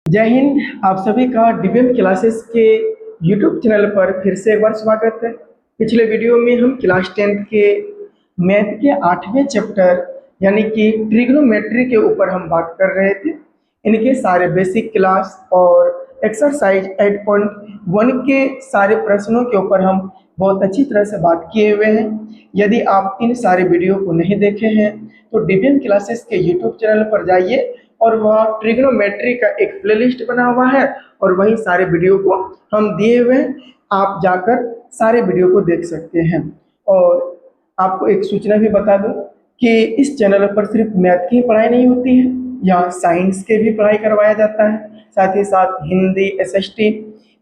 जय हिंद। आप सभी का डीबीएम क्लासेस के यूट्यूब चैनल पर फिर से एक बार स्वागत है। पिछले वीडियो में हम क्लास 10th के मैथ के 8वें चैप्टर यानी कि ट्रिग्नोमेट्री के ऊपर हम बात कर रहे थे। इनके सारे बेसिक क्लास और एक्सरसाइज 8.1 के सारे प्रश्नों के ऊपर हम बहुत अच्छी तरह से बात किए हुए हैं। यदि आप इन सारे वीडियो को नहीं देखे हैं तो डीबीएम क्लासेस के यूट्यूब चैनल पर जाइए और वह ट्रिग्नोमेट्री का एक प्लेलिस्ट बना हुआ है और वही सारे वीडियो को हम दिए हुए हैं। आप जाकर सारे वीडियो को देख सकते हैं। और आपको एक सूचना भी बता दूं कि इस चैनल पर सिर्फ मैथ की ही पढ़ाई नहीं होती है, यहाँ साइंस के भी पढ़ाई करवाया जाता है, साथ ही साथ हिंदी, एसएसटी।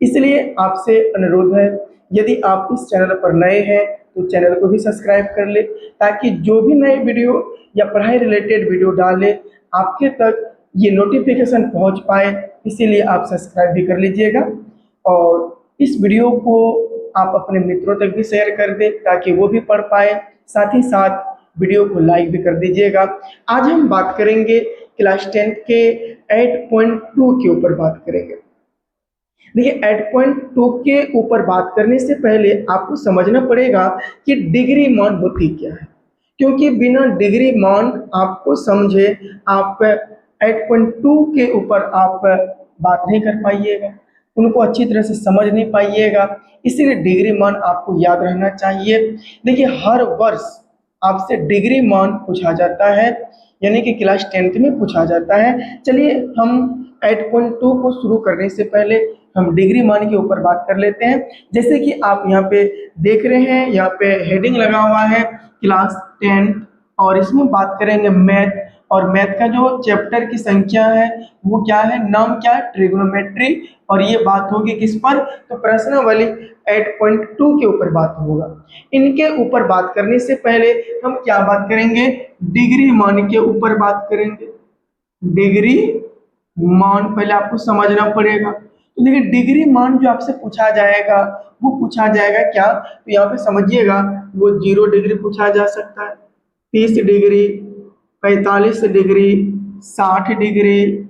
इसलिए आपसे अनुरोध है, यदि आप इस चैनल पर नए हैं तो चैनल को भी सब्सक्राइब कर ले, ताकि जो भी नए वीडियो या पढ़ाई रिलेटेड वीडियो डाले आपके तक ये नोटिफिकेशन पहुंच पाए। इसीलिए आप सब्सक्राइब भी कर लीजिएगा और इस वीडियो को आप अपने मित्रों तक भी शेयर कर दें ताकि वो भी पढ़ पाए। साथ ही साथ वीडियो को लाइक भी कर दीजिएगा। आज हम बात करेंगे क्लास 10th के 8.2 के ऊपर बात करेंगे। देखिए, 8.2 के ऊपर बात करने से पहले आपको समझना पड़ेगा कि डिग्री मान होती क्या है, क्योंकि बिना डिग्री मान आपको समझे आप 8.2 के ऊपर आप बात नहीं कर पाइएगा, उनको अच्छी तरह से समझ नहीं पाइएगा। इसीलिए डिग्री मान आपको याद रहना चाहिए। देखिए, हर वर्ष आपसे डिग्री मान पूछा जाता है, यानी कि क्लास 10th में पूछा जाता है। चलिए हम 8.2 को शुरू करने से पहले हम डिग्री मान के ऊपर बात कर लेते हैं। जैसे कि आप यहाँ पे देख रहे हैं, यहाँ पे हेडिंग लगा हुआ है क्लास 10 और इसमें बात करेंगे मैथ। और मैथ का जो चैप्टर की संख्या है वो क्या है, नाम क्या है, ट्रिग्नोमेट्री। और ये बात होगी किस पर, तो प्रश्नावली 8.2 के ऊपर बात होगा। इनके ऊपर बात करने से पहले हम क्या बात करेंगे, डिग्री मान के ऊपर बात करेंगे। डिग्री मान पहले आपको समझना पड़ेगा। तो देखिए, डिग्री मान जो आपसे पूछा जाएगा वो पूछा जाएगा क्या, तो यहाँ पे समझिएगा, वो 0 डिग्री पूछा जा सकता है, 30 डिग्री, 45 डिग्री, 60 डिग्री,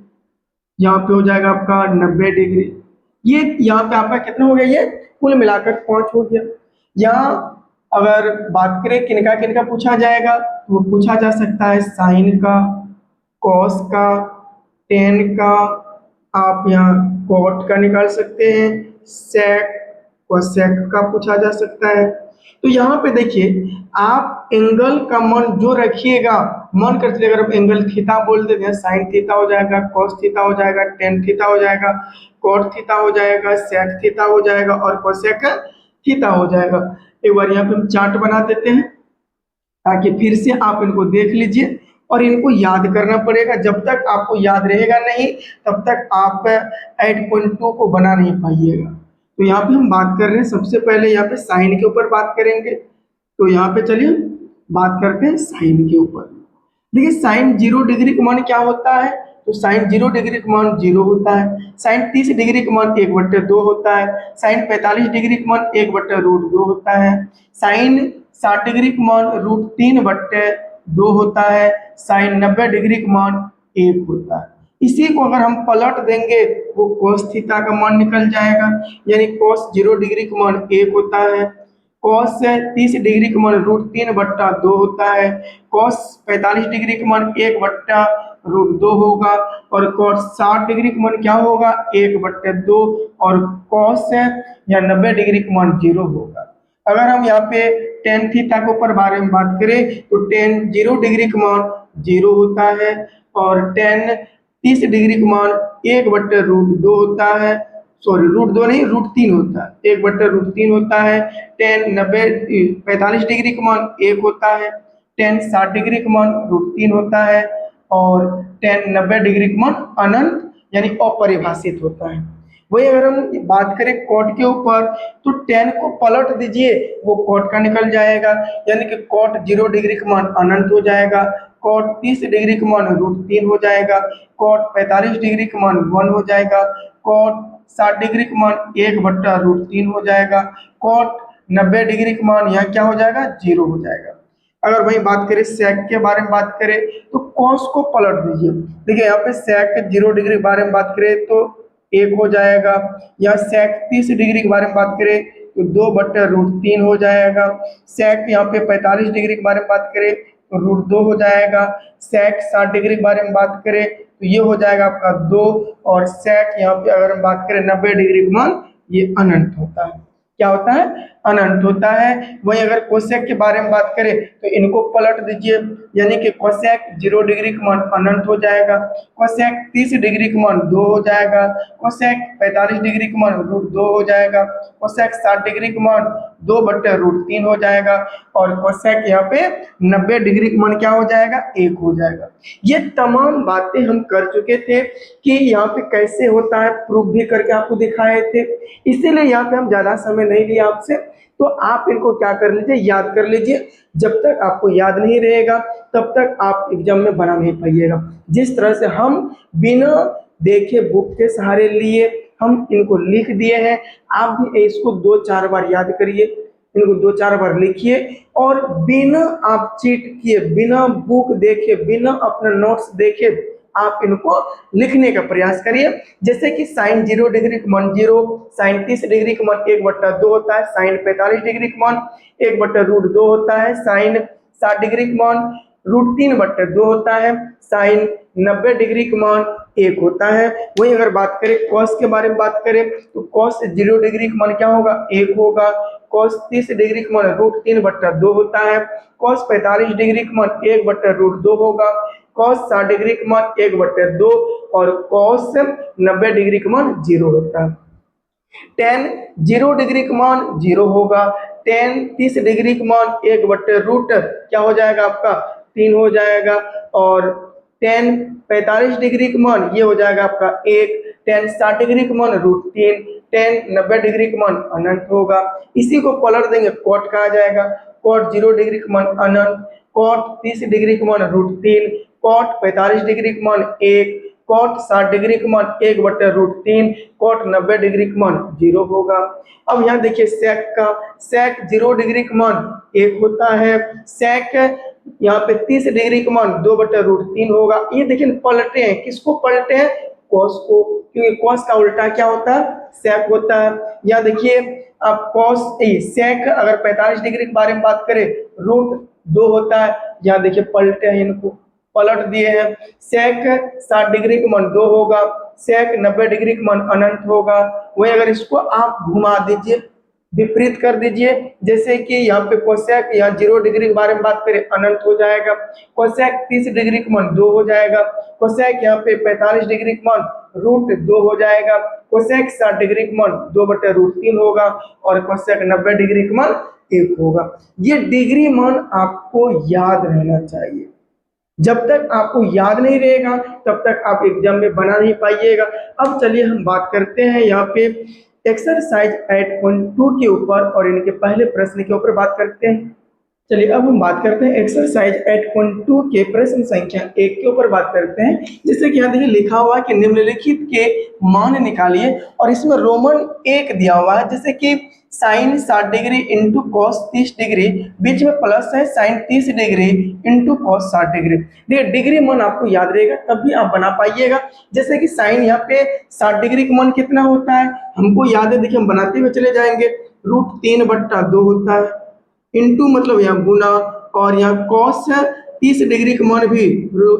यहाँ पे हो जाएगा आपका 90 डिग्री। ये यहाँ पे आपका कितना हो गया, ये कुल मिलाकर 5 हो गया। यहाँ अगर बात करें किनका किनका पूछा जाएगा, तो वो पूछा जा सकता है साइन का, कॉस का, टेन का, आप यहाँ कॉट का निकाल सकते हैं, सेक, कोसेक का पूछा जा सकता है। तो यहाँ पे देखिए, आप एंगल का मान जो रखिएगा, मन कर चलिए, अगर आप एंगल थीटा बोल देते हैं, साइन थीटा हो जाएगा, कॉस थीटा हो जाएगा, टेन थीटा हो जाएगा, कॉट थीटा हो जाएगा, सेक थीटा हो जाएगा और कोसेक थीटा हो जाएगा। एक बार यहाँ पे हम चार्ट बना देते हैं ताकि फिर से आप इनको देख लीजिए और इनको याद करना पड़ेगा। जब तक आपको याद रहेगा नहीं तब तक आप 8.2 को बना नहीं पाइएगा। तो यहाँ पे हम बात कर रहे हैं, सबसे पहले यहाँ पे साइन के ऊपर बात करेंगे। तो यहाँ पे चलिए बात करते हैं साइन के ऊपर। देखिए, साइन 0 डिग्री का मान क्या होता है, तो साइन 0 डिग्री का मान 0 होता है। साइन 30 डिग्री का मान 1/2 होता है। साइन 45 डिग्री का मान 1/√2 होता है। साइन 60 डिग्री का मान √3/2 होता है। साइन 90 डिग्री का मान 1 होता है। इसी को अगर हम पलट देंगे वो cos थीटा का मान निकल जाएगा, यानी cos 0 डिग्री का मान 1 होता है। cos 30 डिग्री का मान √3/2 होता है। cos 45 डिग्री का मान 1/√2 होगा और cos 60 डिग्री का मान क्या होगा, 1/2 और cos या 90 डिग्री का मान 0 होगा। अगर हम यहाँ पे टेन थीटा के ऊपर बारे में बात करें तो टेन 0 डिग्री का मान 0 होता है और टेन 30 डिग्री का मान 1/√2 होता है, सॉरी √2 नहीं √3 होता है, 1/√3 होता है। टेन 45 डिग्री का मान 1 होता है। टेन 60 डिग्री का मान √3 होता है और टेन 90 डिग्री का मान अनंत यानी अपरिभाषित होता है। वही अगर हम बात करें कॉट के ऊपर तो टेन को पलट दीजिए, वो कॉट का निकल जाएगा, यानी कि कॉट 0 डिग्री का मान अनंत हो जाएगा, कॉट 30 डिग्री का मान √3 हो जाएगा, कॉट 45 डिग्री का मान 1 हो जाएगा, कॉट 60 डिग्री का मान 1/√3 हो जाएगा, कॉट 90 डिग्री का मान यहाँ क्या हो जाएगा, 0 हो जाएगा। अगर वही बात करें सेक के बारे में बात करें तो कॉस को पलट दीजिए। देखिए यहाँ पे sec 0 डिग्री के बारे में बात करें तो 1 हो जाएगा, या sec 30 डिग्री के बारे में बात करें तो 2/√3 हो जाएगा। sec यहाँ पे 45 डिग्री के बारे में बात करें तो √2 हो जाएगा। sec 60 डिग्री के बारे में बात करें तो ये हो जाएगा आपका 2, और sec यहाँ पे अगर हम बात करें 90 डिग्री का मान, ये अनंत होता है। क्या होता है? अनंत होता है। वहीं अगर कोसेक के बारे में बात करें तो इनको पलट दीजिए, यानी कि कोसेक 0 डिग्री का मान अनंत हो जाएगा, कोसेक 30 डिग्री का मान 2 हो जाएगा, कोसेक 45 डिग्री का मान √2 हो जाएगा, कोसेक 60 डिग्री का मान 2/√3 हो जाएगा, और कोसेक यहाँ पे 90 डिग्री का मान क्या हो जाएगा? 1 हो जाएगा। ये तमाम बातें हम कर चुके थे कि यहाँ पे कैसे होता है, प्रूफ भी करके आपको दिखाए थे, इसीलिए यहाँ पे हम ज्यादा समय नहीं लिया आपसे। तो आप इनको क्या कर लीजिए, याद कर लीजिए। जब तक आपको याद नहीं रहेगा तब तक आप एग्जाम में बना नहीं पाइएगा। जिस तरह से हम बिना देखे बुक के सहारे लिए हम इनको लिख दिए हैं, आप भी इसको 2-4 बार याद करिए, इनको 2-4 बार लिखिए, और बिना आप चीट किए, बिना बुक देखे, बिना अपना नोट्स देखे आप इनको लिखने का प्रयास करिए। जैसे कि साइन 0 डिग्री का मान 0, साइन 30 डिग्री का मान 1/2 होता है, साइन 45 डिग्री का मान 1/√2 होता है, साइन 60 डिग्री का मान √3/2 होता है, साइन 90 डिग्री का मान 1 होता है। वही अगर बात करें कॉस के बारे में बात करें तो कॉस 0 डिग्री का मान क्या होगा? 1 होगा, कॉस 30 डिग्री का मान √3/2 होता है, कॉस 45 डिग्री का मान 1/√2 होगा, कॉस 60 डिग्री का मान 1/2, और कॉस 90 डिग्री का मान 0 होता है। tan 0 डिग्री का मान 0 होगा, tan 30 डिग्री का मान 1/रूट क्या हो जाएगा आपका? 3 हो जाएगा, और tan 45 डिग्री का मान ये हो जाएगा आपका 1, tan 60 डिग्री का मान √3, tan 90 डिग्री का मान अनंत होगा। इसी को पलट देंगे, कॉट का आ जाएगा, कॉट 0 डिग्री का मान अनंत, कॉट 30 डिग्री का मान √3, कॉट 45 डिग्री का मान 1, कॉट 60 डिग्री का मान 1/√3, कॉट 90 डिग्री का मान 0 होगा। अब यहाँ देखिए सेक का, सेक 0 डिग्री का मान 1 होता है, सेक यहाँ पे 30 डिग्री का मान 2/√3 होगा। ये देखिए पलटे हैं, किसको पलटे हैं? कॉस को, क्योंकि कॉस का उल्टा क्या होता है? सेक होता है। यहाँ देखिए अब कॉस सेक अगर 45 डिग्री के बारे में बात करें √2 होता है, यहाँ देखिए पलटे हैं, इनको पलट दिए हैं। सेक 60 डिग्री का मान 2 होगा, सेक 90 डिग्री का मान अनंत होगा। वही अगर इसको आप घुमा दीजिए, विपरीत कर दीजिए, जैसे कि यहाँ पे कोसेक यहाँ 0 डिग्री के बारे में बात करें अनंत हो जाएगा, कोसेक 30 डिग्री का मान 2 हो जाएगा, कोसेक यहाँ पे 45 डिग्री का मान √2 हो जाएगा, कोसेक 60 डिग्री का मान 2/√3 होगा, और कोसेक 90 डिग्री का मान 1 होगा। ये डिग्री मान आपको याद रहना चाहिए। जब तक आपको याद नहीं रहेगा तब तक आप एग्जाम में बना नहीं पाइएगा। अब चलिए हम बात करते हैं यहाँ पे एक्सरसाइज 8.2 के ऊपर, और इनके पहले प्रश्न के ऊपर बात करते हैं। चलिए अब हम बात करते हैं एक्सरसाइज 8.2 के प्रश्न संख्या 1 के ऊपर बात करते हैं। जैसे कि यहाँ देखिए लिखा हुआ है कि निम्नलिखित के मान निकालिए, और इसमें रोमन 1 दिया हुआ है, जैसे कि sine 60 degree into cos 30 degree, बीच में प्लस है sine 30 degree into cos 60 degree. देखिए डिग्री मान आपको याद रहेगा तब भी आप बना पाइएगा। जैसे कि साइन यहाँ पे 60 डिग्री का मान कितना होता है हमको याद है, देखिए हम बनाते हुए चले जाएंगे, √3/2 होता है, इंटू मतलब यहाँ गुना, और यहाँ कॉस 30 डिग्री का मान भी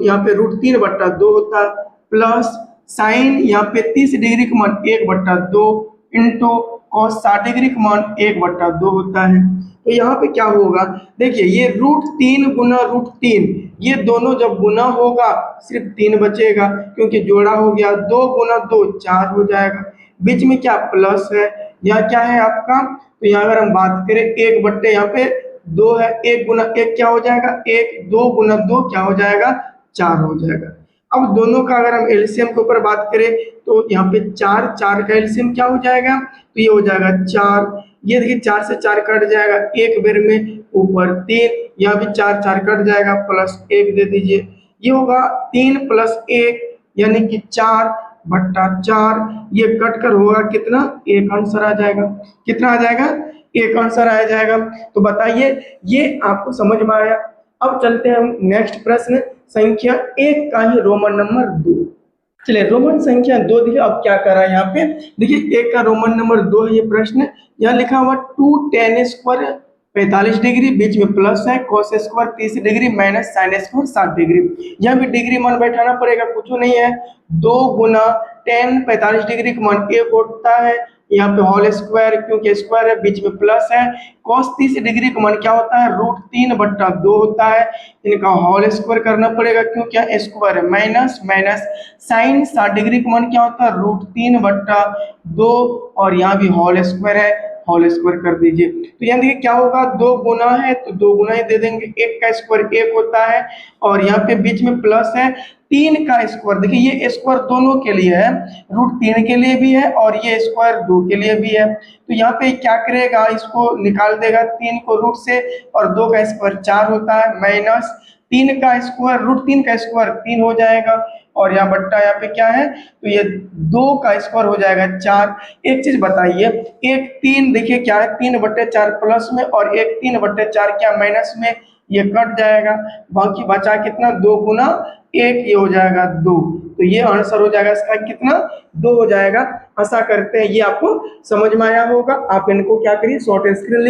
यहाँ पे √3/2 होता है, प्लस साइन यहाँ पे 30 डिग्री का मान 1/2 इंटू कॉस 60 डिग्री का मान 1/2 होता है। तो यहाँ पे क्या होगा, देखिए ये √3 गुना √3, ये दोनों जब गुना होगा सिर्फ 3 बचेगा, क्योंकि जोड़ा हो गया, 2 गुना 2 4 हो जाएगा, बीच में क्या प्लस है, यहाँ क्या है आपका, तो यहाँ अगर हम बात करें 1/, यहाँ पे 2 है, 1 गुना 1 क्या हो जाएगा 1, 2 गुना 2 क्या हो जाएगा 4 हो जाएगा। अब दोनों का अगर हम एलसीएम के ऊपर बात करें तो यहाँ पे 4 4 का एलसीएम क्या हो जाएगा, तो ये हो जाएगा 4, ये देखिए 4 से 4 कट जाएगा एक बेर में, ऊपर 3, यहाँ भी 4 4 कट जाएगा, प्लस 1 दे दीजिए, ये होगा 3 + 1 यानी कि 4/4, ये कट कर होगा कितना, 1 आंसर आ जाएगा। कितना आ जाएगा, 1 आंसर आ जाएगा। तो बताइए ये आपको समझ में आया। अब चलते हैं हम नेक्स्ट प्रश्न संख्या 1 का ही रोमन नंबर 2। चलिए रोमन संख्या 2 देखिए अब क्या करा है यहाँ पे। देखिए 1 का रोमन नंबर 2 है ये प्रश्न। यहाँ लिखा हुआ 2 tan स्क्वायर 45 डिग्री, बीच में प्लस है, cos square 30 degree minus sin square 60 degree. यहाँ भी डिग्री मान बैठाना पड़ेगा, कुछ नहीं है। 2 गुना tan 45 डिग्री का मान 1 होता है, यहाँ पे होल स्क्वायर क्योंकि स्क्वायर है, बीच में प्लस है। cos 30 डिग्री का मान क्या होता है, √3/2 होता है, इनका होल स्क्वायर करना पड़ेगा क्योंकि स्क्वायर है, माइनस माइनस sin 60 डिग्री का मान क्या होता है, √3/2 और यहाँ भी होल स्क्वायर है, होल स्क्वायर कर दीजिए। तो यहाँ देखिए क्या होगा, 2 गुना है तो 2 गुना ही दे देंगे, 1 का स्क्वायर 1 होता है और यहाँ पे बीच में प्लस है। 3 का स्क्वायर, देखिए ये स्क्वायर दोनों के लिए है, √3 के लिए भी है और ये स्क्वायर 2 के लिए भी है। तो यहाँ पे क्या करेगा, इसको निकाल देगा 3 को रूट से और 2 का स्क्वायर 4 होता है, माइनस 3 का स्क्वायर √3 का स्क्वायर 3 हो जाएगा और यहाँ बट्टा यहाँ पे क्या है, तो ये 2 का स्क्वायर हो जाएगा 4। एक चीज बताइए, एक 3 देखिए क्या है, 3/4 प्लस में और एक 3/4 क्या माइनस में, ये कट जाएगा, बाकी बचा कितना, 2 गुना 1, ये हो जाएगा 2। तो ये आंसर हो जाएगा इसका कितना, 2 हो जाएगा। आशा करते हैं ये आपको समझ में आया होगा। आप इनको क्या करिए, शॉर्ट स्क्रीन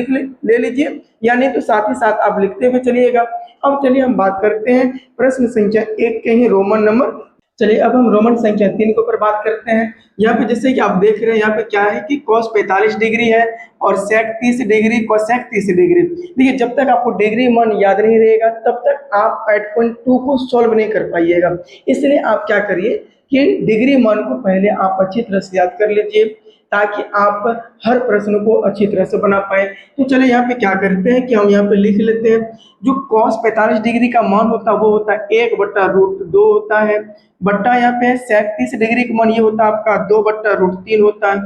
ले लीजिए या नहीं तो साथ ही साथ आप लिखते हुए चलिएगा। अब चलिए हम बात करते हैं प्रश्न संख्या 1 के ही रोमन नंबर। चलिए अब हम रोमन संख्या 3 के ऊपर बात करते हैं। यहाँ पे जैसे कि आप देख रहे हैं, यहाँ पे क्या है कि cos 45 डिग्री है और sec 30 डिग्री, cosec 30 डिग्री। देखिए जब तक आपको डिग्री मान याद नहीं रहेगा तब तक आप 8.2 को सॉल्व नहीं कर पाइएगा। इसलिए आप क्या करिए कि डिग्री मान को पहले आप अच्छी तरह से याद कर लीजिए ताकि आप हर प्रश्न को अच्छी तरह से बना पाए। तो चलिए यहाँ पे क्या करते हैं कि हम यहाँ पे लिख लेते हैं, जो cos 45 डिग्री का मान होता है वो होता है 1/√2 होता है, बट्टा यहाँ पे sec 30 डिग्री का मान ये होता है आपका 2/√3 होता है,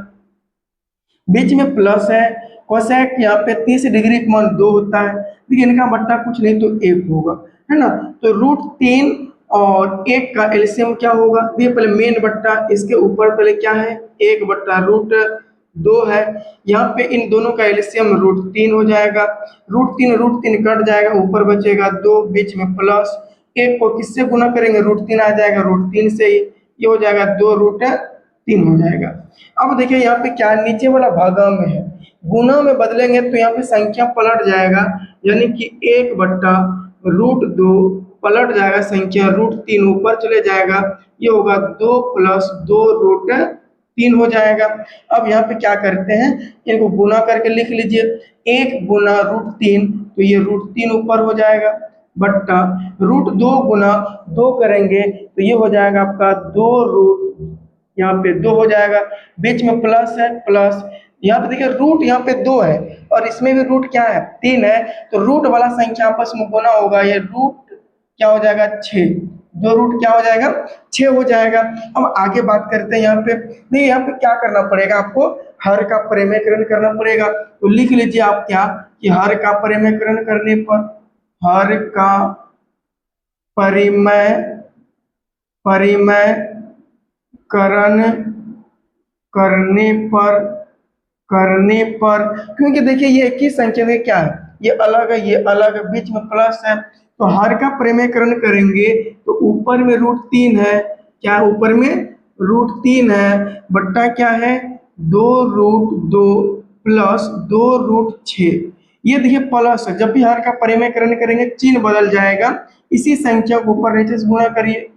बीच में प्लस है, कोसेक यहाँ पे 30 डिग्री का मान 2 होता है। देखिए इनका बट्टा कुछ नहीं तो 1 होगा, है ना। तो √3 और 1 का एलसीएम क्या होगा, देखिए पहले मेन बट्टा, इसके ऊपर पहले क्या है, 1/√2 है। यहाँ पे इन दोनों का एलसीएम √3 हो जाएगा, √3 कट जाएगा, ऊपर बचेगा 2, बीच में प्लस। 1 को किससे गुना करेंगे, √3 आ जाएगा, √3 से ये हो जाएगा 2√3 हो जाएगा। अब देखिए यहाँ पे क्या नीचे वाला भागा में है, गुना में बदलेंगे तो यहाँ पे संख्या पलट जाएगा, यानी कि 1/√2 पलट जाएगा, संख्या √3 ऊपर चले जाएगा, ये होगा 2 + 2√3 हो जाएगा। अब यहाँ पे क्या करते हैं, इनको गुना करके लिख लीजिए, 1 गुना √3 तो ये √3 ऊपर हो जाएगा, बट्टा √2 गुना 2 करेंगे तो ये हो जाएगा आपका 2 यहाँ पे 2 हो जाएगा, बीच में प्लस है, प्लस यहाँ पे देखिए रूट यहाँ पे 2 है और इसमें भी रूट क्या है, 3 है, तो रूट वाला संख्या आपस में गुना होगा, ये रूट क्या हो जाएगा 6, 2 रूट क्या हो जाएगा 6 हो जाएगा। अब आगे बात करते हैं, यहाँ पे नहीं, यहाँ पे क्या करना पड़ेगा आपको, हर का परिमेयकरण करना पड़ेगा। तो लिख लीजिए आप क्या कि हर का परिमेयकरण करने पर, हर का परिमेयकरण करने पर क्योंकि देखिए ये एक ही संख्या में क्या है, ये अलग है, ये अलग है, बीच में प्लस है, तो हर का परिमेयकरण करेंगे तो ऊपर में √3 है, क्या ऊपर में √3 है, बट्टा क्या है 2√2 + 2√6। ये देखिए प्लस है, जब भी हर का परिमेयकरण करेंगे चिन्ह बदल जाएगा, इसी संख्या को ऊपर नीचे से गुणा करिए,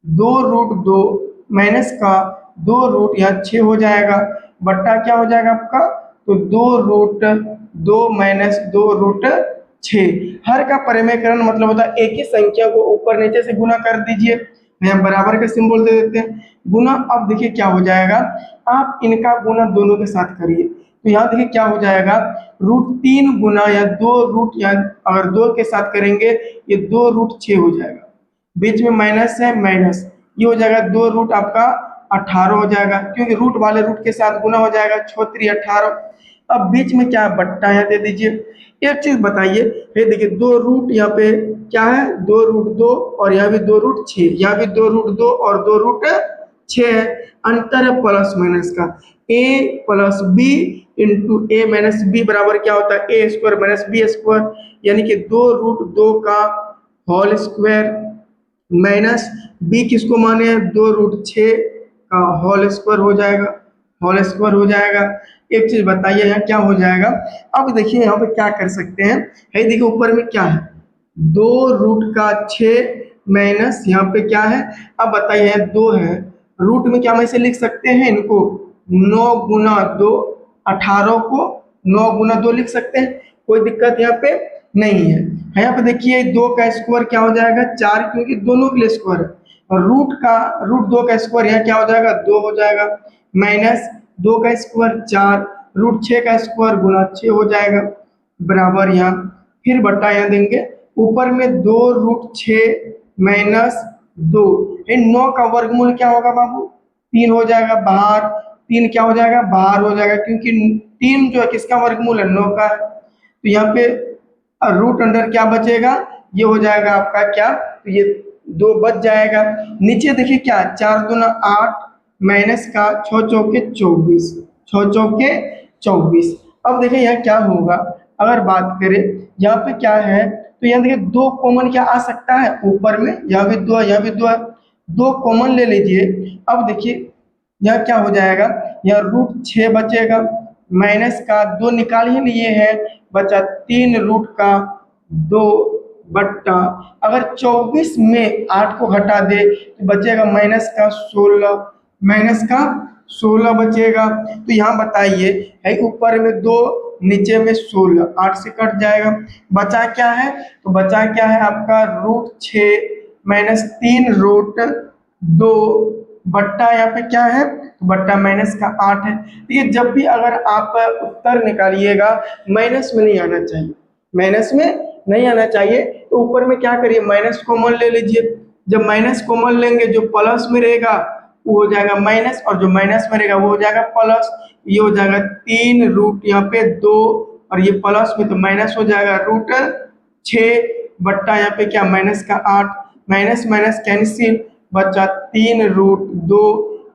2√2 माइनस का 2 रूट यहाँ 6 हो जाएगा, बट्टा क्या हो जाएगा आपका, तो 2√2 माइनस 2√6। हर का परिमेयकरण मतलब होता है एक ही संख्या को ऊपर नीचे से गुना कर दीजिए, यहाँ बराबर का सिंबल दे देते हैं, गुना। अब देखिए क्या हो जाएगा, आप इनका गुना दोनों के साथ करिए, तो यहाँ देखिए क्या हो जाएगा, √3 गुना या 2 रूट, या अगर 2 के साथ करेंगे ये 2√6 हो जाएगा, बीच में माइनस है, माइनस, ये हो जाएगा 2 रूट आपका 18 हो जाएगा, क्योंकि रूट वाले रूट के साथ गुना हो जाएगा, 6×3 18। अब बीच में क्या है, बट्टा यहाँ दे दीजिए। एक चीज बताइए, ये देखिए 2 रूट यहाँ पे क्या है, 2√2 और यहाँ भी 2√6, यहाँ भी 2√2 और 2√6 है, अंतर है प्लस माइनस का, a + b × a - b बराबर क्या होता है, a² - b², यानी कि 2√2 का होल स्क्वायर माइनस बी किसको माने हैं 2√6 का होल स्क्वायर हो जाएगा, होल स्क्वायर हो जाएगा। एक चीज बताइए यहाँ क्या हो जाएगा। अब देखिए यहाँ पे क्या कर सकते हैं, है देखिए ऊपर में क्या है 2√6 माइनस यहाँ पे क्या है। अब बताइए यहाँ 2 है, रूट में क्या हम ऐसे लिख सकते हैं इनको 9 × 2 18 को 9 × 2 लिख सकते हैं, कोई दिक्कत यहाँ पे नहीं है। यहाँ पे देखिए 2 का स्क्वायर क्या हो जाएगा 4, क्योंकि दोनों के लिए स्क्वायर है, और रूट 2 का स्क्वायर यहाँ क्या हो जाएगा 2 हो जाएगा, माइनस 2 का स्क्वायर 4, √6 का स्क्वायर गुना 6 हो जाएगा, बराबर यहाँ फिर बट्टा यहाँ देंगे ऊपर में 2√6 माइनस 2, 9 का वर्गमूल क्या होगा बाबू 3 हो जाएगा बाहर, 3 क्या हो जाएगा बाहर हो जाएगा, क्योंकि 3 जो है किसका वर्गमूल है 9 का है। तो यहाँ पे रूट अंडर क्या बचेगा, ये हो जाएगा आपका क्या, तो ये 2 बच जाएगा। नीचे देखिए क्या 4 दूना 8 माइनस का 6 चौके 24, 6 चौके 24। अब देखिए यहाँ क्या होगा, अगर बात करें यहाँ पे क्या है, तो यहाँ देखिए 2 कॉमन क्या आ सकता है ऊपर में, यहाँ भी 2 है यहाँ भी 2 है, 2 कॉमन ले लीजिए। अब देखिए यह क्या हो जाएगा, यह √6 बचेगा, माइनस का 2 निकाल ही लिए हैं, बचा 3 रूट का 2 बट्टा, अगर 24 में 8 को घटा दे तो बचेगा माइनस का 16, माइनस का 16 बचेगा। तो यहाँ बताइए है ऊपर में 2 नीचे में 16, 8 से कट जाएगा, बचा क्या है, तो बचा क्या है आपका √6 माइनस 3 रूट 2 बट्टा यहाँ पे क्या है, तो बट्टा माइनस का 8 है। तो ये जब भी अगर आप उत्तर निकालिएगा माइनस में नहीं आना चाहिए, माइनस में नहीं आना चाहिए, तो ऊपर में क्या करिए माइनस कॉमन ले लीजिए, जब माइनस कॉमन लेंगे जो प्लस में रहेगा वो हो जाएगा माइनस, और जो माइनस में रहेगा वो हो जाएगा प्लस, ये हो जाएगा 3 रूट यहाँ पे 2, और ये प्लस में तो माइनस हो जाएगा √6 बट्टा यहाँ पे क्या माइनस का 8, माइनस माइनस कैंसिल, बचा 3 रूट 2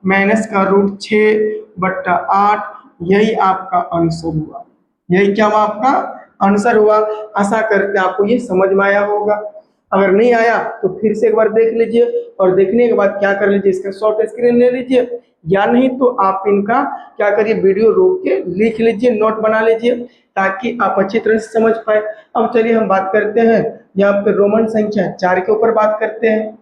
माइनस का √6 बट्टा 8। यही आपका आंसर हुआ, यही क्या हुआ आपका आंसर हुआ। आशा करते हैं आपको ये समझ में आया होगा, अगर नहीं आया तो फिर से एक बार देख लीजिए, और देखने के बाद क्या कर लीजिए इसका शॉर्ट स्क्रीन ले लीजिए, या नहीं तो आप इनका क्या करिए वीडियो रोक के लिख लीजिए, नोट बना लीजिए, ताकि आप अच्छी तरह से समझ पाए। अब चलिए हम बात करते हैं यहाँ पे रोमन संख्या 4 के ऊपर बात करते हैं।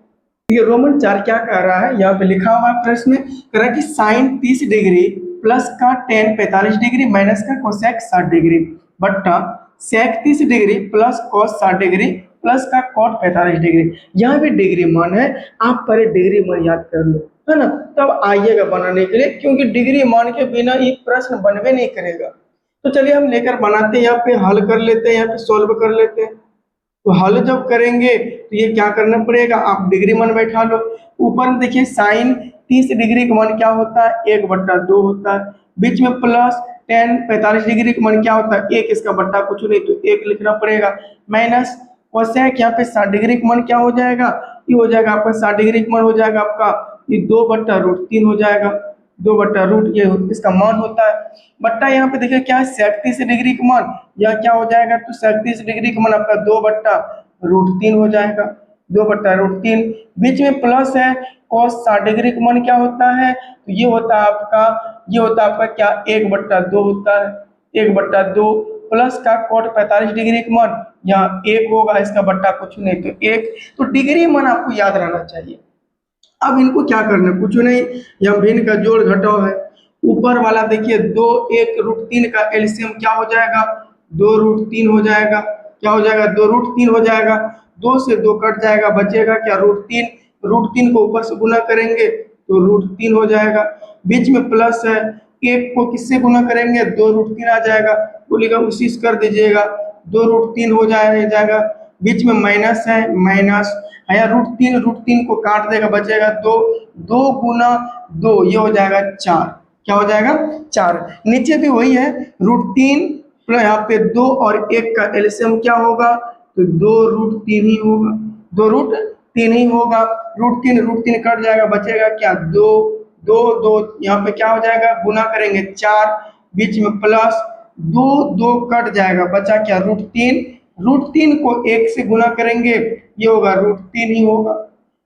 ये रोमन 4 क्या कह रहा है, यहाँ पे लिखा हुआ है प्रश्न कह रहा है कि साइन 30 डिग्री प्लस का टेन 45 डिग्री माइनस का कोसेक 60 डिग्री बट्टा सेक 30 degree plus cos 60 degree plus का कॉट 45 डिग्री। यहाँ पे डिग्री मान है, आप पहले डिग्री मान याद कर लो, है ना, तब आइएगा बनाने के लिए, क्योंकि डिग्री मान के बिना ये प्रश्न बनवे नहीं करेगा। तो चलिए हम लेकर बनाते हैं, यहाँ पे हल कर लेते हैं, यहाँ पे सोल्व कर लेते हैं। तो हल जब करेंगे तो ये क्या करना पड़ेगा, आप डिग्री मान बैठा लो। ऊपर में देखिए साइन 30 डिग्री का मान क्या होता है 1/2 होता है, बीच में प्लस टेन 45 डिग्री का मान क्या होता है 1, इसका बट्टा कुछ नहीं तो 1 लिखना पड़ेगा, माइनस कोसेक यहाँ पे 60 डिग्री का मान क्या हो जाएगा, ये हो जाएगा आपका 60 डिग्री का मान हो जाएगा आपका ये 2/√3 हो जाएगा, 2/रूट ये इसका मान होता है, बट्टा यहाँ पे देखिए क्या है 37 डिग्री का मान, यह क्या हो जाएगा, तो 37 डिग्री का मान आपका 2/√3 हो जाएगा, 2/√3, बीच में प्लस है, cos 60 डिग्री का मान क्या होता है, तो ये होता है आपका क्या 1/2 होता है, 1/2 प्लस का cot 45 डिग्री का मान यहाँ 1 होगा, इसका बट्टा कुछ नहीं तो 1। तो डिग्री मान आपको याद रहना चाहिए। अब इनको क्या करना है, कुछ नहीं, यहाँ भिन्न का जोड़ घटाव है, ऊपर वाला देखिए 2 1√3 का एलसीएम क्या हो जाएगा 2√3 हो जाएगा, क्या हो जाएगा 2√3 हो जाएगा, 2 से 2 कट जाएगा, बचेगा क्या √3, √3 को ऊपर से गुना करेंगे तो √3 हो जाएगा, बीच में प्लस है, 1 को किससे गुना करेंगे 2√3 आ जाएगा, बोलिएगा उसी से कर दीजिएगा 2√3 हो जाएगा, बीच में माइनस है, माइनस है √3 को काट देगा, बचेगा 2, 2 गुना 2 ये हो जाएगा 4, क्या हो जाएगा 4, नीचे भी वही है √3 प्लस यहाँ पे 2 और 1 का एलसीएम क्या होगा, तो 2√3 ही होगा, 2√3 ही होगा, √3 कट जाएगा, बचेगा क्या 2, 2 2 यहाँ पे क्या हो जाएगा गुना करेंगे 4, बीच में प्लस 2 2 कट जाएगा, बचा क्या √3, √3 को 1 से गुना करेंगे, ये होगा √3 ही होगा।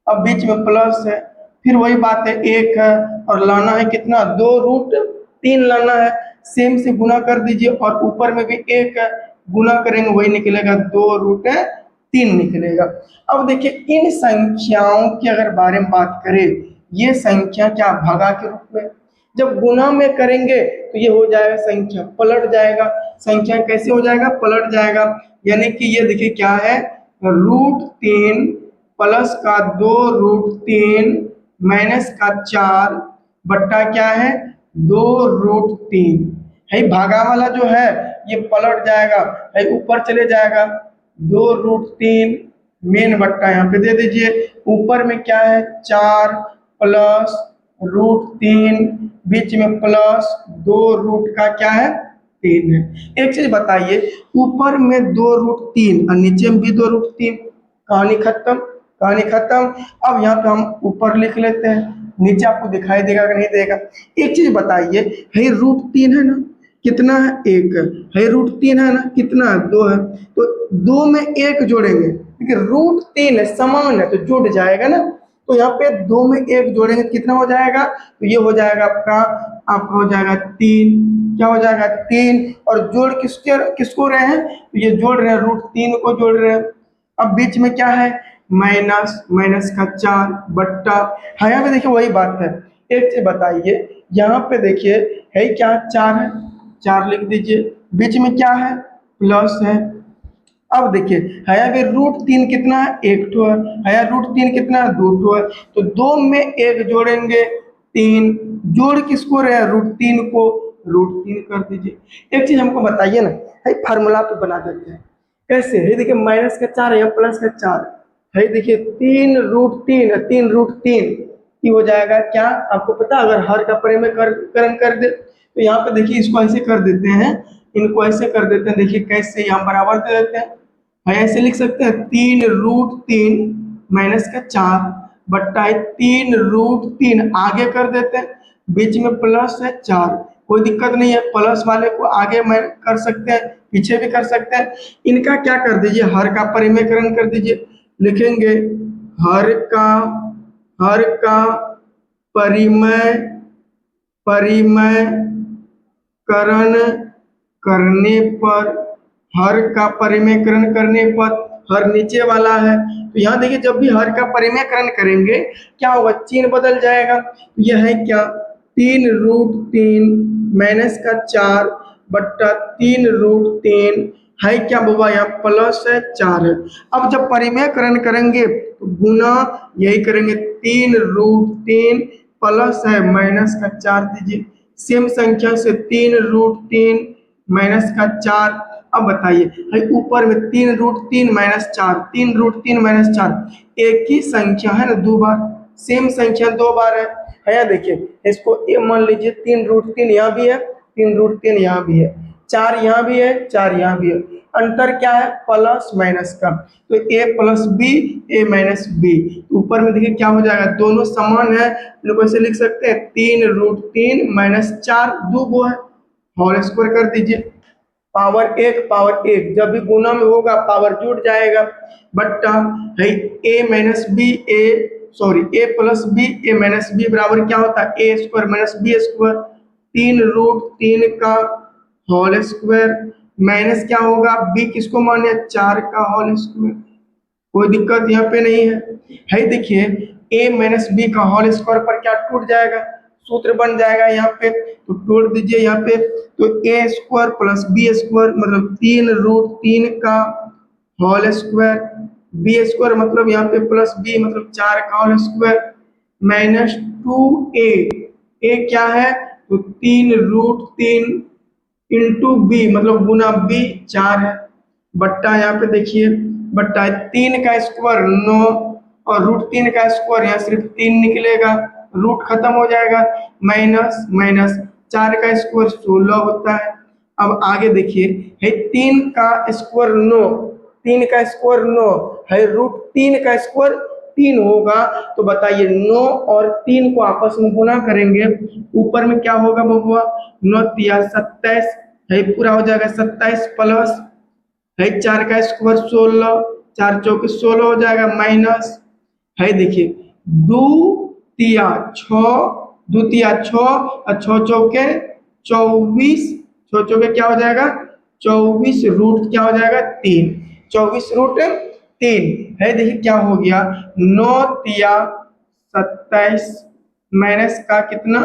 अब बीच में प्लस है, फिर वही बात है 1 है और लाना है कितना, 2√3 लाना है, सेम से गुना कर दीजिए और ऊपर में भी 1 है, गुना करेंगे वही निकलेगा 2√3 निकलेगा। अब देखिए इन संख्याओं के अगर बारे में बात करें, ये संख्या क्या भागा के रूप में, जब गुना में करेंगे तो ये हो जाएगा संख्या पलट जाएगा। संख्या कैसे हो जाएगा, पलट जाएगा। यानी कि ये देखिए क्या है, √3 प्लस का 2√3 माइनस का 4 बट्टा क्या है 2√3 है। भागा वाला जो है ये पलट जाएगा, है ऊपर चले जाएगा, 2√3 मेन बट्टा यहाँ पे दे दीजिए, ऊपर में क्या है 4 प्लस √3 बीच में प्लस 2 का क्या है 3 है। एक चीज बताइए, ऊपर में 2√3 और नीचे में भी 2√3, कहानी खत्म, कहानी खत्म। अब यहाँ पे हम ऊपर लिख लेते हैं, नीचे आपको दिखाई देगा कि नहीं देगा। एक चीज बताइए, है √3 है ना, कितना है 1 है, √3 है ना, कितना है 2 है, तो 2 में 1 जोड़ेंगे, देखिए √3 है समान है तो जुड़ जाएगा ना, तो यहाँ पे 2 में 1 जोड़ेंगे कितना हो जाएगा, तो ये हो जाएगा आपका हो जाएगा 3, क्या हो जाएगा 3, और जोड़ किसको रहे हैं, तो ये जोड़ रहे हैं √3 को जोड़ रहे हैं। अब बीच में क्या है माइनस, माइनस का 4 बट्टा है, यहाँ पे देखिए वही बात है। एक चीज बताइए, यहाँ पे देखिए है क्या 4 है, 4 लिख दीजिए, बीच में क्या है प्लस है। अब देखिए है अगर √3 कितना है 1 ठो है, √3 कितना है 2 ठो है, तो 2 में 1 जोड़ेंगे 3, जोड़ किसको रहे √3 को, √3 कर दीजिए। एक चीज हमको बताइए ना, है फार्मूला पे बना देते हैं, कैसे है देखिए माइनस का 4 है प्लस का 4 है, देखिए 3√3 की हो जाएगा क्या, आपको पता अगर हर का परिमेयकरण कर दे तो यहाँ पे देखिए इसको ऐसे कर देते हैं, इनको ऐसे कर देते हैं, देखिए कैसे यहाँ बराबर दे देते हैं, ऐसे लिख सकते हैं 3√3 माइनस का 4 बट्टा 3√3 आगे कर देते हैं, बीच में प्लस है 4, कोई दिक्कत नहीं है, प्लस वाले को आगे में कर सकते हैं पीछे भी कर सकते हैं। इनका क्या कर दीजिए, हर का परिमेयकरण कर दीजिए, लिखेंगे हर का परिमेय परिमेयकरण करने पर, हर का परिमेयकरण करने पर, हर नीचे वाला है तो यहाँ देखिए जब भी हर का परिमेयकरण करेंगे क्या होगा, चिन्ह बदल जाएगा। यह है क्या 3√3 माइनस का 4 बट्टा 3√3 है क्या बाबा, यहाँ प्लस है 4 है। अब जब परिमेयकरण करेंगे तो गुना यही करेंगे, 3√3 प्लस है माइनस का 4 दीजिए, सेम संख्या से 3√3 माइनस का 4। अब बताइए ऊपर में 3√3 माइनस 4, 3√3 माइनस 4, एक ही संख्या है ना, 2 बार, सेम संख्या 2 बार है या देखिए इसको ए मान लीजिए, 3√3 यहाँ भी है, 3√3 यहाँ भी है, 4 यहाँ भी है, 4 यहाँ भी है, अंतर क्या है प्लस माइनस का, तो a plus b a minus b, ऊपर में देखिए क्या हो जाएगा, दोनों समान है, इनको ऐसे लिख सकते हैं 3√3 माइनस 4 दो गो है, होल स्क्वायर कर दीजिए, पावर 1 जब भी गुना में होगा पावर जुड़ जाएगा, बट्टा है a minus b a plus b a minus b बराबर क्या होता है a square minus b square, 3√3 का होल स्क्वायर माइनस क्या होगा b किसको माने 4 का होल स्क्वायर, कोई दिक्कत यहाँ पे नहीं है देखिए a माइनस बी का होल स्क्वायर पर क्या टूट जाएगा, सूत्र बन जाएगा यहाँ पे, तो तोड़ दीजिए यहाँ पे, तो a square plus b square मतलब 3√3 का होल स्क्वायर, बी स्क्वायर मतलब यहाँ पे प्लस बी मतलब 4 का whole square minus 2a, a क्या है तो 3√3 इंटू बी मतलब गुना बी 4 है, बट्टा यहाँ पे देखिए बट्टा 3 का स्क्वायर 9 और √3 का स्क्वायर यहाँ सिर्फ 3 निकलेगा, रूट खत्म हो जाएगा, माइनस माइनस 4 का स्क्वायर 16 होता है। अब आगे देखिए है 3 का स्क्वायर 9, 3 का स्क्वायर 9 है, √3 का स्क्वायर 3 होगा, तो बताइए 9 और 3 को आपस में गुना करेंगे, ऊपर में क्या होगा बबुआ 9 तिया 27 है, पूरा हो जाएगा 27 प्लस है 4 का स्क्वायर 16, 4 चौके 16 हो जाएगा माइनस है देखिए 2 तिया 6, 2 तिया 6 और 6 चौके 24, 6 चौके क्या हो जाएगा 24 रूट क्या हो जाएगा 3, 24 रूट 3 है देखिए क्या हो गया 9 तिया 27 माइनस का कितना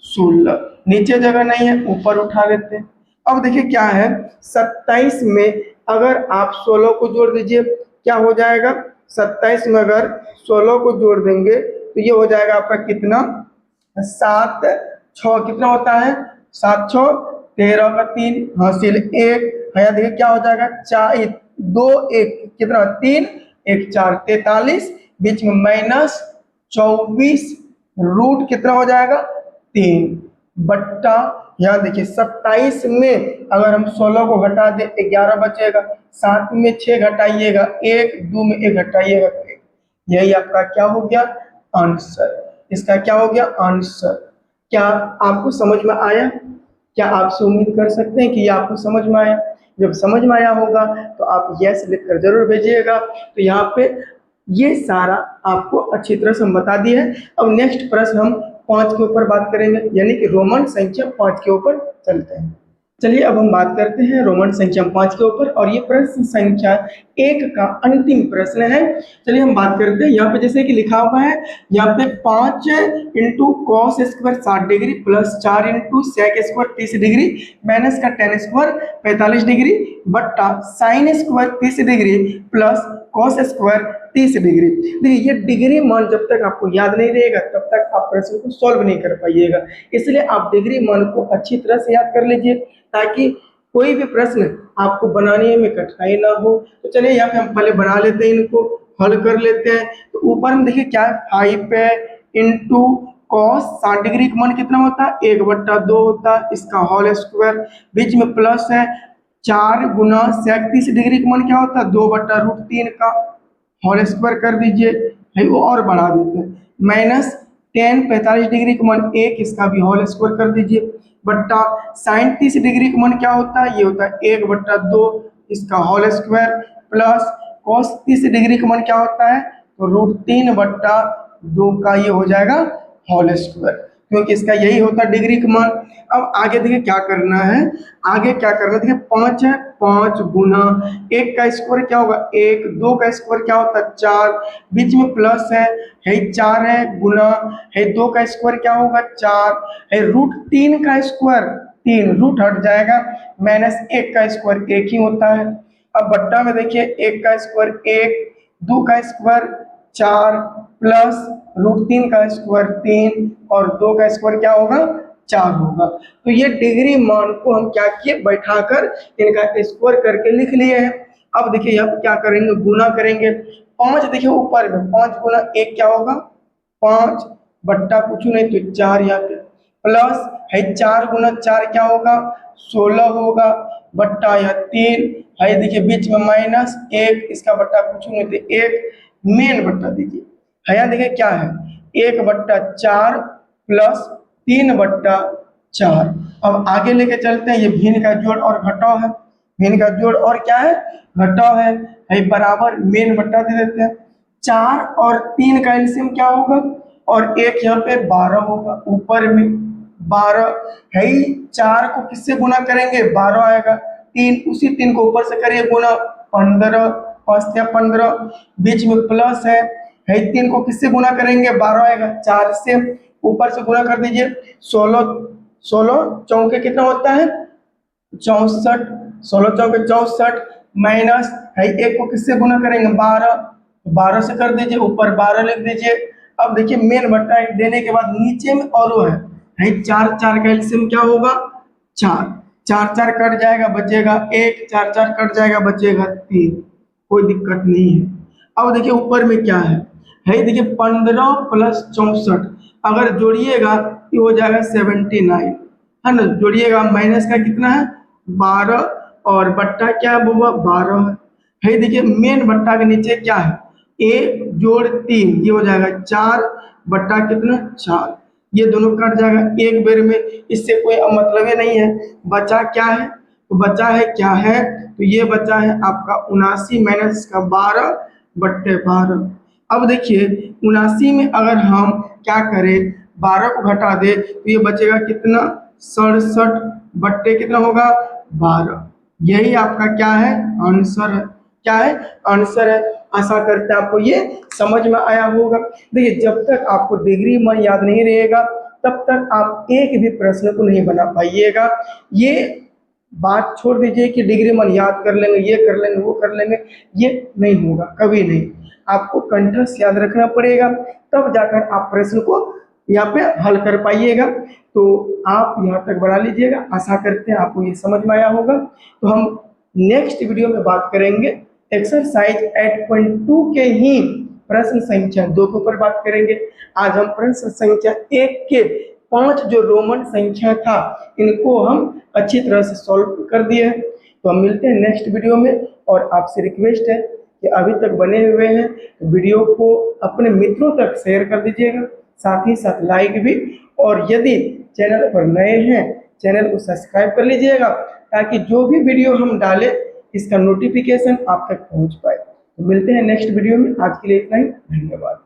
16, नीचे जगह नहीं है ऊपर उठा लेते हैं। अब देखिए क्या है 27 में अगर आप 16 को जोड़ दीजिए क्या हो जाएगा 27 में अगर 16 को जोड़ देंगे तो ये हो जाएगा आपका कितना 7 6 कितना होता है 7 6 13 का 3 हासिल 1 है देखिए क्या हो जाएगा 4 2 1 कितना 3 1 4 43 बीच में माइनस 24 रूट कितना हो जाएगा 3 बट्टा यहाँ देखिए 27 में अगर हम 16 को घटा दे 11 बचेगा 7 में 6 घटाइएगा 1 2 में 1 घटाइएगा तो 1, यही आपका क्या हो गया आंसर, इसका क्या हो गया आंसर। क्या आपको समझ में आया? क्या आपसे उम्मीद कर सकते हैं कि ये आपको समझ में आया? जब समझ में आया होगा तो आप यस लिखकर जरूर भेजिएगा। तो यहाँ पे ये सारा आपको अच्छी तरह से हम बता दिए हैं। अब नेक्स्ट प्रश्न हम 5 के ऊपर बात करेंगे, यानी कि रोमन संख्या 5 के ऊपर चलते हैं। चलिए अब हम बात करते हैं रोमन संख्या 5 के ऊपर, और ये प्रश्न संख्या 1 का अंतिम प्रश्न है। चलिए हम बात करते हैं। यहाँ पे जैसे कि लिखा हुआ है, यहाँ पे 5 into cos square 60 degree plus 4 into sec square 30 degree minus का टेन स्क्वायर 45 डिग्री बट्टा sine square 30 degree plus cos square 30 degree. देखिए ये डिग्री मान जब तक आपको याद नहीं रहेगा तब तक आप प्रश्न को सॉल्व नहीं कर पाइएगा, इसलिए आप डिग्री मान को अच्छी तरह से याद कर लीजिए ताकि कोई भी प्रश्न आपको बनाने में कठिनाई ना हो। तो चलिए यहाँ पे हम पहले बना लेते हैं, इनको हल कर लेते हैं। तो ऊपर में देखिए क्या है 5 इंटू कॉस 60 डिग्री का मान कितना होता है 1/2 होता है, इसका होल स्क्वायर बीच में प्लस है 4 गुना सेक 30 डिग्री का मान क्या होता है 2/√3 का होल स्क्वायर कर दीजिए है वो और बढ़ा देते हैं माइनस टेन 45 डिग्री का मान 1, इसका भी होल स्क्वायर कर दीजिए बट्टा साइन 30 डिग्री का मान क्या होता है ये होता है 1/2, इसका whole square plus cos 30 degree का मान क्या होता है तो √3/2 का ये हो जाएगा होल स्क्वायर, क्योंकि इसका यही होता है डिग्री का मान। अब आगे देखिए क्या करना है, आगे क्या करना है देखिए 5 है 5 गुना 1 का स्क्वायर क्या होगा 1, 2 का स्क्वायर क्या होता है 4, बीच में प्लस है 4 है गुना है 2 का स्क्वायर क्या होगा 4 है √3 का स्क्वायर 3 रूट हट जाएगा माइनस 1 का स्क्वायर 1 ही होता है। अब बट्टा में देखिए 1 का स्क्वायर 1, 2 का स्क्वायर 4 प्लस √3 का स्क्वायर 3 और 2 का स्क्वायर क्या होगा 4 होगा। तो ये डिग्री मान को हम क्या किए बैठाकर इनका स्क्वायर करके लिख लिए हैं। अब देखिए यहाँ पे क्या करेंगे गुना करेंगे 5 देखिए ऊपर में 5 गुना 1 क्या होगा 5 बट्टा कुछ नहीं तो 4 यहाँ पे प्लस है 4 गुना 4 क्या होगा 16 होगा बट्टा या 3 है देखिए बीच में माइनस 1, इसका बट्टा कुछ नहीं तो 1 मेन बट्टा दीजिए है यहाँ देखिए क्या है 1/4 प्लस 3/4। अब आगे लेके चलते हैं, ये भिन्न का जोड़ और घटाव है, भिन्न का जोड़ और क्या है घटाव है बराबर मेन बट्टा दे देते हैं 4 और 3 का एलसीएम क्या होगा और 1 यहाँ पे 12 होगा, ऊपर में 12 है 4 को किससे गुना करेंगे 12 आएगा 3 उसी 3 को ऊपर से करिए गुना 15 5 या 15 बीच में प्लस है 3 को किससे गुना करेंगे 12 आएगा 4 से ऊपर से गुना कर दीजिए 16 16 चौके कितना होता है 64 16 चौके 64 माइनस है 1 को किससे गुना करेंगे 12 12 से कर दीजिए ऊपर 12 लिख दीजिए। अब देखिए मेन बट्टा देने के बाद नीचे में और वो है 4 4 का एलसीएम क्या होगा 4 4 4 कट जाएगा बचेगा 1 4 4 कट जाएगा बचेगा 3, कोई दिक्कत नहीं है। अब देखिए ऊपर में क्या है देखिए 15 प्लस 64 अगर जोड़िएगा ये हो जाएगा 79 है ना, जोड़िएगा माइनस का कितना है 12 और बट्टा क्या हुआ 12 है देखिए मेन बट्टा के नीचे क्या है 1 जोड़ 3 ये हो जाएगा 4 बट्टा कितना 4, ये दोनों कट जाएगा एक बेर में, इससे कोई मतलब ही नहीं है। बचा क्या है तो बचा है क्या है, तो ये बचा है आपका 79 - 12 / 12। अब देखिए 79 में अगर हम क्या करें, 12 को घटा दे तो ये बचेगा कितना, 67 बट्टे कितना होगा, 12। यही आपका क्या है, आंसर है। क्या है, आंसर है। आशा करते हैं आपको ये समझ में आया होगा। देखिए जब तक आपको डिग्री मन याद नहीं रहेगा तब तक आप एक भी प्रश्न को नहीं बना पाइएगा। ये बात छोड़ दीजिए कि डिग्री मन याद कर लेंगे, ये कर लेंगे, वो कर लेंगे, ये नहीं होगा, कभी नहीं। आपको कंठस्थ याद रखना पड़ेगा, तब जाकर आप प्रश्न को यहाँ पे हल कर पाइएगा। तो आप यहाँ तक बढ़ा लीजिएगा। आशा करते हैं आपको ये समझ में आया होगा। तो हम नेक्स्ट वीडियो में बात करेंगे एक्सरसाइज 8.2 के ही प्रश्न संख्या 2 के ऊपर बात करेंगे। आज हम प्रश्न संख्या 1 के 5 जो रोमन संख्या था इनको हम अच्छी तरह से सॉल्व कर दिए हैं। तो हम मिलते हैं नेक्स्ट वीडियो में। और आपसे रिक्वेस्ट है कि अभी तक बने हुए हैं तो वीडियो को अपने मित्रों तक शेयर कर दीजिएगा, साथ ही साथ लाइक भी। और यदि चैनल पर नए हैं चैनल को सब्सक्राइब कर लीजिएगा ताकि जो भी वीडियो हम डालें इसका नोटिफिकेशन आप तक पहुंच पाए। तो मिलते हैं नेक्स्ट वीडियो में। आज के लिए इतना ही, धन्यवाद।